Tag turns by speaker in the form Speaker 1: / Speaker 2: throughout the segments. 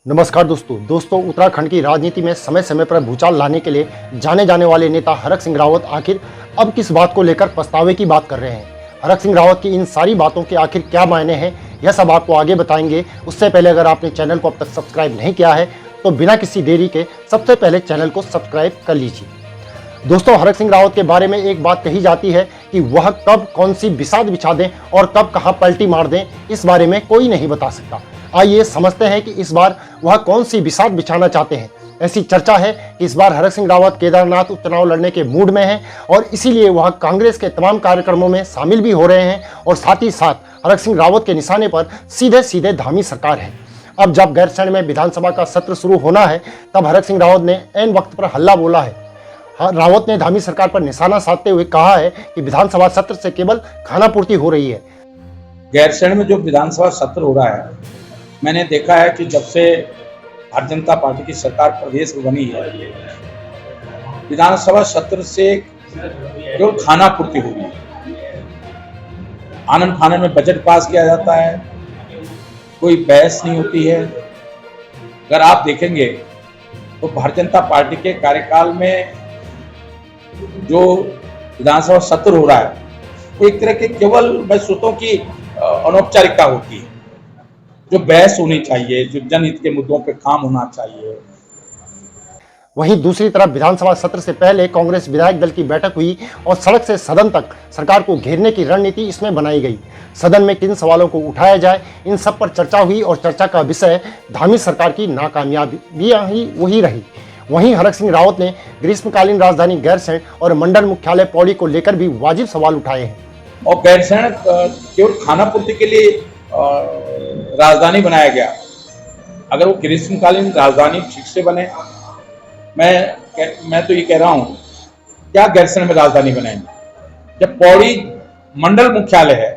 Speaker 1: नमस्कार दोस्तों उत्तराखंड की राजनीति में समय समय पर भूचाल लाने के लिए जाने जाने वाले नेता हरक सिंह रावत आखिर अब किस बात को लेकर पछतावे की बात कर रहे हैं। हरक सिंह रावत की इन सारी बातों के आखिर क्या मायने हैं, यह सब आपको आगे बताएंगे। उससे पहले अगर आपने चैनल को अब तक सब्सक्राइब नहीं किया है तो बिना किसी देरी के सबसे पहले चैनल को सब्सक्राइब कर लीजिए। दोस्तों, हरक सिंह रावत के बारे में एक बात कही जाती है कि वह कब कौन सी बिसात बिछा दें और कब कहां पलटी मार दें, इस बारे में कोई नहीं बता सकता। आइए समझते हैं कि इस बार वह कौन सी बिसात बिछाना चाहते हैं। ऐसी चर्चा है कि इस बार हरक सिंह रावत केदारनाथ उपचुनाव लड़ने के मूड में हैं और इसीलिए वह कांग्रेस के तमाम कार्यक्रमों में शामिल भी हो रहे हैं और साथ ही साथ हरक सिंह रावत के निशाने पर सीधे सीधे धामी सरकार है। अब जब गैरसैंण में विधानसभा का सत्र शुरू होना है तब हरक सिंह रावत ने ऐन वक्त पर हल्ला बोला है। रावत ने धामी सरकार पर निशाना साधते हुए कहा है कि विधानसभा सत्र से केवल खानापूर्ति हो रही है।
Speaker 2: गैरसैंण में जो विधानसभा सत्र हो रहा है, मैंने देखा है कि जब से भारतीय जनता पार्टी की सरकार प्रदेश में बनी है, विधानसभा सत्र से केवल खानापूर्ति हो रही है। आनंद फानन में बजट पास किया जाता है, कोई बहस नहीं होती है। अगर आप देखेंगे तो भारतीय जनता पार्टी के कार्यकाल में जो विधानसभा सत्र हो रहा है वो एक तरह के केवल महसूसों की अनौपचारिकता होती है। जो बहस होनी चाहिए, जो जनहित के मुद्दों पे काम होना चाहिए।
Speaker 1: वहीं दूसरी तरफ विधानसभा सत्र से पहले कांग्रेस विधायक दल की बैठक हुई और सड़क से सदन तक सरकार को घेरने की रणनीति इसमें बनाई गई। सदन में किन सवालों को उठाया जाए, इन सब पर चर्चा हुई और चर्चा का विषय धामी सरकार की नाकामयाबियां ही वही रही। वहीं हरक सिंह रावत ने ग्रीष्मकालीन राजधानी गैरसैंण और मंडल मुख्यालय पौड़ी को लेकर भी वाजिब सवाल उठाए हैं।
Speaker 2: और गैरसैंण केवल खानापूर्ति के लिए राजधानी बनाया गया। अगर वो ग्रीष्मकालीन राजधानी ठीक से बने, मैं तो ये कह रहा हूँ, क्या गैरसैंण में राजधानी बनाएंगे जब पौड़ी मंडल मुख्यालय है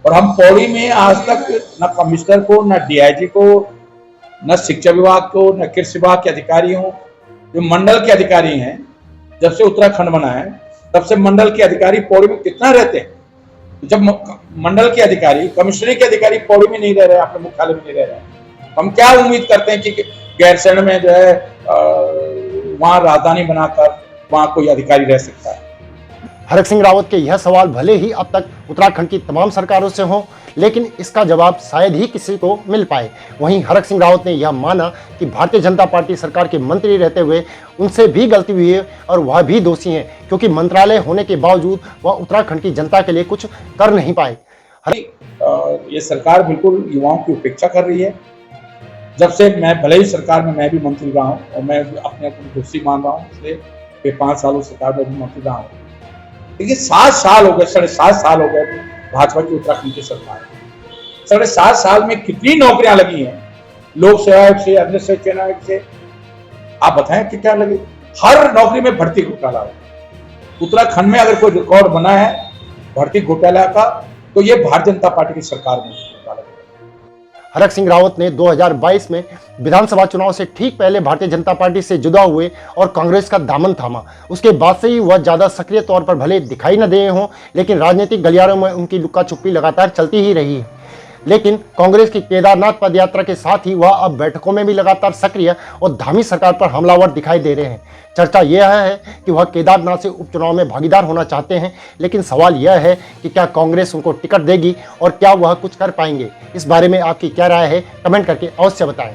Speaker 2: और हम पौड़ी में आज तक न कमिश्नर को, न डीआईजी को, न शिक्षा विभाग को, न कृषि विभाग के अधिकारी हों। जो मंडल के अधिकारी हैं, जब से उत्तराखंड बना है तब से मंडल के अधिकारी पौड़ी में कितना रहते हैं। जब मंडल के अधिकारी, कमिश्नरी के अधिकारी पौड़ी में नहीं रह रहे, अपने मुख्यालय में नहीं रह रहे, हम क्या उम्मीद करते हैं कि गैरसैंण में जो है वहां राजधानी बनाकर वहां कोई अधिकारी रह सकता है।
Speaker 1: हरक सिंह रावत के यह सवाल भले ही अब तक उत्तराखंड की तमाम सरकारों से हों, लेकिन इसका जवाब शायद ही किसी को मिल पाए। वहीं हरक सिंह रावत ने यह माना कि भारतीय जनता पार्टी सरकार के मंत्री रहते हुए उनसे भी गलती हुई है और वह भी दोषी हैं, क्योंकि मंत्रालय होने के बावजूद वह उत्तराखंड की जनता के लिए कुछ कर नहीं पाए।
Speaker 2: ये सरकार बिल्कुल युवाओं की उपेक्षा कर रही है। जब से मैं, भले ही सरकार में मैं भी मंत्री रहा हूँ और मैं अपने आप को दोषी मान रहा हूँ, इसलिए 5 सालों सरकार में भी मंत्री रहा हूँ, लेकिन 7 साल हो गए, 7.5 साल हो गए भाजपा की उत्तराखंड की सरकार। 7.5 साल में कितनी नौकरियां लगी हैं, लोक सेवा आयोग से, अन्य से, चयन आयोग से, आप बताएं कि क्या लगी। हर नौकरी में भर्ती घोटाला है। उत्तराखंड में अगर कोई रिकॉर्ड बना है भर्ती घोटाला का तो ये भारतीय जनता पार्टी की सरकार में घोटाला।
Speaker 1: हरक सिंह रावत ने 2022 में विधानसभा चुनाव से ठीक पहले भारतीय जनता पार्टी से जुदा हुए और कांग्रेस का दामन थामा। उसके बाद से ही वह ज़्यादा सक्रिय तौर पर भले दिखाई न दे हों, लेकिन राजनीतिक गलियारों में उनकी लुक्का छुपी लगातार चलती ही रही है। लेकिन कांग्रेस की केदारनाथ पदयात्रा के साथ ही वह अब बैठकों में भी लगातार सक्रिय और धामी सरकार पर हमलावर दिखाई दे रहे हैं। चर्चा यह है कि वह केदारनाथ से उपचुनाव में भागीदार होना चाहते हैं, लेकिन सवाल यह है कि क्या कांग्रेस उनको टिकट देगी और क्या वह कुछ कर पाएंगे। इस बारे में आपकी क्या राय है, कमेंट करके अवश्य बताएं।